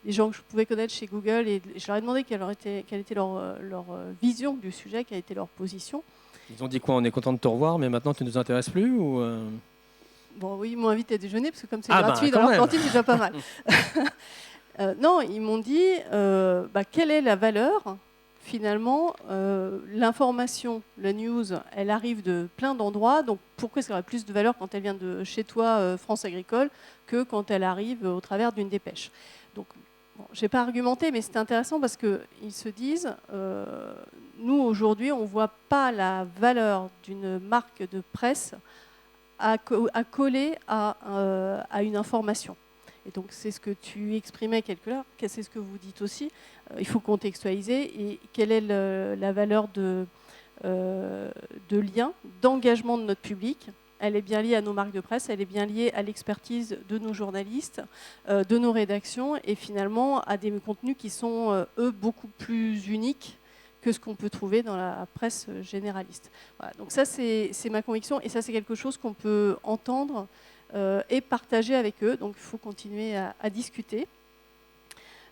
D: les gens que je pouvais connaître chez Google et je leur ai demandé quelle était leur vision du sujet, quelle était leur position.
A: Ils ont dit quoi? On est content de te revoir, mais maintenant tu ne nous intéresses plus ou
D: Bon, oui, ils m'ont invité à déjeuner parce que comme c'est gratuit dans leur cantine, c'est déjà pas mal. Non, ils m'ont dit quelle est la valeur. Finalement, l'information, la news, elle arrive de plein d'endroits. Donc, pourquoi est-ce qu'elle aurait plus de valeur quand elle vient de chez toi, France Agricole, que quand elle arrive au travers d'une dépêche? Donc, bon, je n'ai pas argumenté, mais c'est intéressant parce qu'ils se disent, nous, aujourd'hui, on ne voit pas la valeur d'une marque de presse à coller à une information. Et donc, c'est ce que tu exprimais quelque part, c'est ce que vous dites aussi. Il faut contextualiser. Et quelle est la valeur de lien, d'engagement de notre public? Elle est bien liée à nos marques de presse, elle est bien liée à l'expertise de nos journalistes, de nos rédactions, et finalement à des contenus qui sont, eux, beaucoup plus uniques que ce qu'on peut trouver dans la presse généraliste. Voilà, donc ça, c'est ma conviction, et ça, c'est quelque chose qu'on peut entendre et partager avec eux. Donc, il faut continuer à discuter.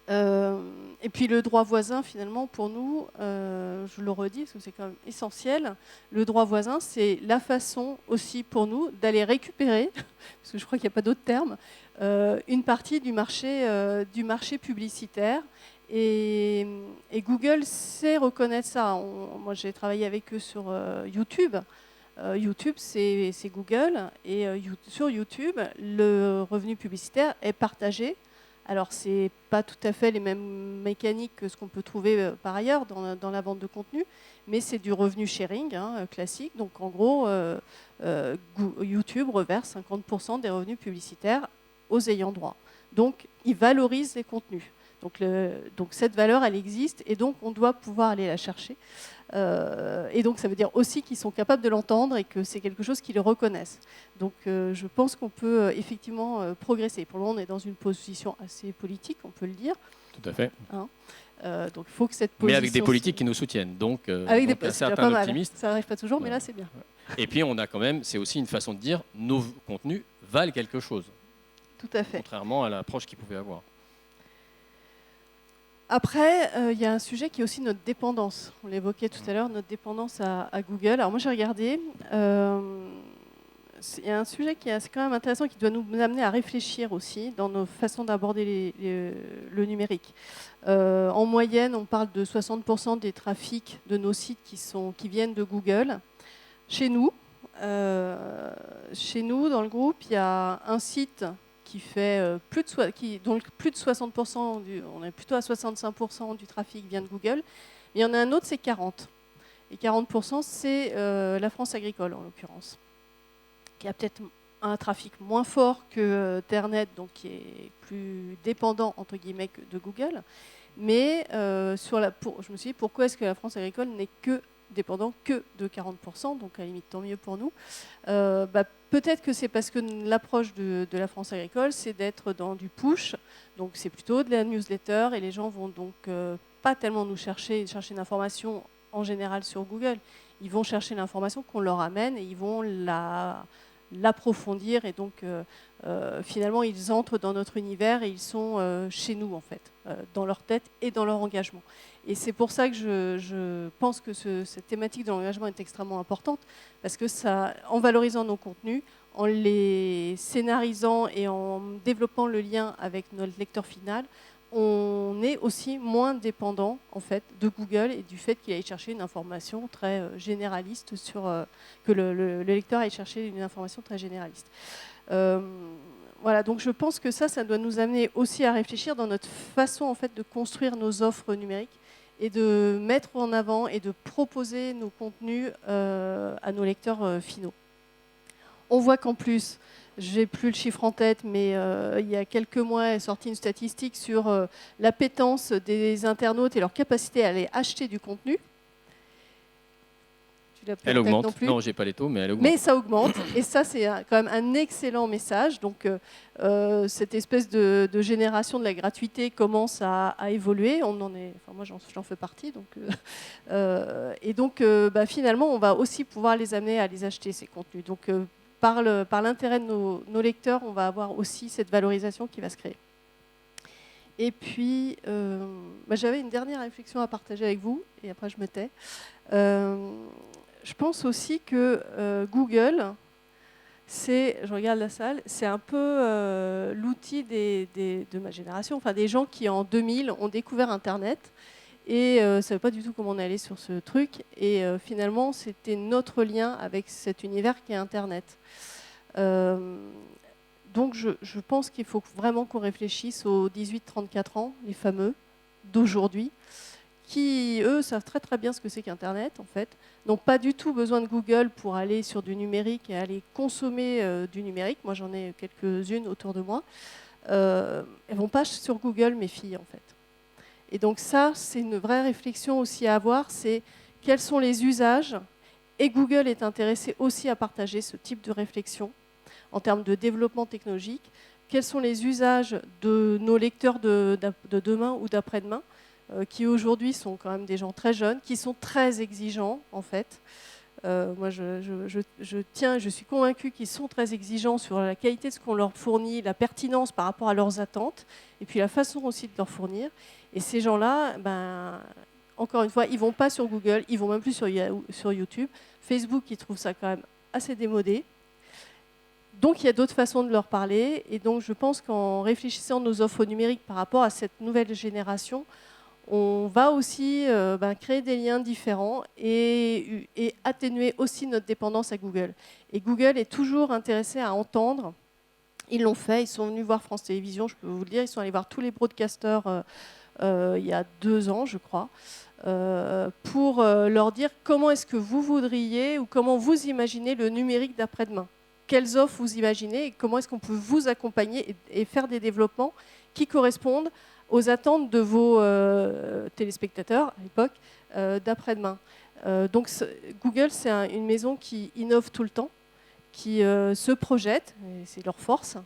D: Et puis, le droit voisin, finalement, pour nous, je le redis, parce que c'est quand même essentiel, le droit voisin, c'est la façon aussi pour nous d'aller récupérer, parce que je crois qu'il n'y a pas d'autre terme, une partie du marché publicitaire. Et Google sait reconnaître ça. Moi, j'ai travaillé avec eux sur YouTube. YouTube, c'est Google. Et sur YouTube, le revenu publicitaire est partagé. Alors, ce n'est pas tout à fait les mêmes mécaniques que ce qu'on peut trouver par ailleurs dans la vente de contenu, mais c'est du revenu sharing classique. Donc, en gros, YouTube reverse 50% des revenus publicitaires aux ayants droit. Donc, ils valorisent les contenus. Donc cette valeur, elle existe et donc on doit pouvoir aller la chercher. Et donc ça veut dire aussi qu'ils sont capables de l'entendre et que c'est quelque chose qu'ils reconnaissent. Donc je pense qu'on peut effectivement progresser. Pour le moment, on est dans une position assez politique, on peut le dire.
A: Tout à fait.
D: Hein, donc il faut que cette position...
A: Mais avec des politiques qui nous soutiennent. Donc,
D: avec
A: un certain optimisme.
D: Ça n'arrive pas toujours, mais là c'est bien.
A: Et puis on a quand même, c'est aussi une façon de dire, nos contenus valent quelque chose.
D: Tout à fait.
A: Contrairement à l'approche qu'ils pouvaient avoir.
D: Après, il y a un sujet qui est aussi notre dépendance. On l'évoquait tout à l'heure, notre dépendance à Google. Alors moi, j'ai regardé. Il y a un sujet qui est quand même intéressant, qui doit nous amener à réfléchir aussi dans nos façons d'aborder le numérique. En moyenne, on parle de 60% des trafics de nos sites qui viennent de Google. Chez nous, dans le groupe, il y a un site qui fait donc plus de 60%, on est plutôt à 65% du trafic vient de Google, Il y en a un autre, c'est 40. Et 40%, c'est la France agricole, en l'occurrence, qui a peut-être un trafic moins fort que Internet, donc qui est plus dépendant, entre guillemets, de Google. Mais je me suis dit, pourquoi est-ce que la France agricole n'est que dépendant que de 40%, donc à la limite, tant mieux pour nous. Peut-être que c'est parce que l'approche de la France agricole, c'est d'être dans du push, donc c'est plutôt de la newsletter, et les gens vont donc pas tellement nous chercher l'information en général sur Google. Ils vont chercher l'information qu'on leur amène et ils vont l'approfondir, et donc finalement ils entrent dans notre univers et ils sont chez nous en fait, dans leur tête et dans leur engagement. Et c'est pour ça que je pense que cette thématique de l'engagement est extrêmement importante, parce que ça, en valorisant nos contenus, en les scénarisant et en développant le lien avec notre lecteur final, on est aussi moins dépendant en fait de Google et du fait qu'il aille chercher une information très généraliste que le lecteur aille chercher une information très généraliste. Voilà, donc je pense que ça doit nous amener aussi à réfléchir dans notre façon en fait de construire nos offres numériques et de mettre en avant et de proposer nos contenus à nos lecteurs finaux. On voit qu'en plus, j'ai plus le chiffre en tête, mais il y a quelques mois est sortie une statistique sur l'appétence des internautes et leur capacité à aller acheter du contenu.
A: Elle augmente.
D: Non plus.
A: Non, j'ai pas les taux, mais elle augmente.
D: Mais ça augmente, et ça c'est quand même un excellent message. Donc cette espèce de génération de la gratuité commence à évoluer. Moi j'en fais partie. Donc, et donc finalement on va aussi pouvoir les amener à les acheter ces contenus. Donc par l'intérêt de nos lecteurs, on va avoir aussi cette valorisation qui va se créer. Et puis j'avais une dernière réflexion à partager avec vous, et après je me tais. Je pense aussi que Google, je regarde la salle, c'est un peu l'outil de ma génération, enfin des gens qui en 2000 ont découvert Internet et ne savaient pas du tout comment on allait sur ce truc. Et finalement, c'était notre lien avec cet univers qui est Internet. Donc je pense qu'il faut vraiment qu'on réfléchisse aux 18-34 ans, les fameux, d'aujourd'hui, qui, eux, savent très très bien ce que c'est qu'Internet, en fait, n'ont pas du tout besoin de Google pour aller sur du numérique et aller consommer du numérique. Moi, j'en ai quelques-unes autour de moi. Elles ne vont pas sur Google, mes filles, en fait. Et donc ça, c'est une vraie réflexion aussi à avoir, c'est quels sont les usages. Et Google est intéressé aussi à partager ce type de réflexion en termes de développement technologique. Quels sont les usages de nos lecteurs de demain ou d'après-demain, qui aujourd'hui sont quand même des gens très jeunes, qui sont très exigeants en fait. Moi je suis convaincue qu'ils sont très exigeants sur la qualité de ce qu'on leur fournit, la pertinence par rapport à leurs attentes, et puis la façon aussi de leur fournir. Et ces gens-là, encore une fois, ils ne vont pas sur Google, ils ne vont même plus sur YouTube. Facebook, ils trouvent ça quand même assez démodé. Donc il y a d'autres façons de leur parler, et donc je pense qu'en réfléchissant nos offres numériques par rapport à cette nouvelle génération, on va aussi créer des liens différents et atténuer aussi notre dépendance à Google. Et Google est toujours intéressé à entendre. Ils l'ont fait, ils sont venus voir France Télévisions, je peux vous le dire, ils sont allés voir tous les broadcasters il y a 2 ans, je crois, pour leur dire comment est-ce que vous voudriez ou comment vous imaginez le numérique d'après-demain. Quelles offres vous imaginez et comment est-ce qu'on peut vous accompagner et faire des développements qui correspondent aux attentes de vos téléspectateurs à l'époque d'après-demain. Donc Google, c'est une maison qui innove tout le temps, qui se projette, et c'est leur force,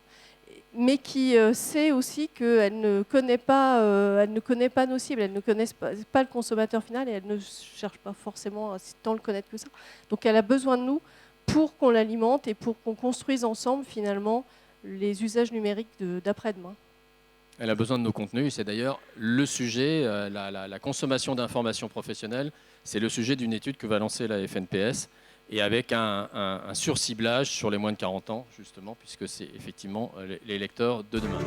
D: mais qui sait aussi qu'elle ne connaît pas nos cibles, elle ne connaît pas le consommateur final et elle ne cherche pas forcément à tant le connaître que ça. Donc elle a besoin de nous pour qu'on l'alimente et pour qu'on construise ensemble finalement les usages numériques d'après-demain.
A: Elle a besoin de nos contenus, et c'est d'ailleurs le sujet, la consommation d'informations professionnelles, c'est le sujet d'une étude que va lancer la FNPS, et avec un surciblage sur les moins de 40 ans, justement, puisque c'est effectivement les lecteurs de demain.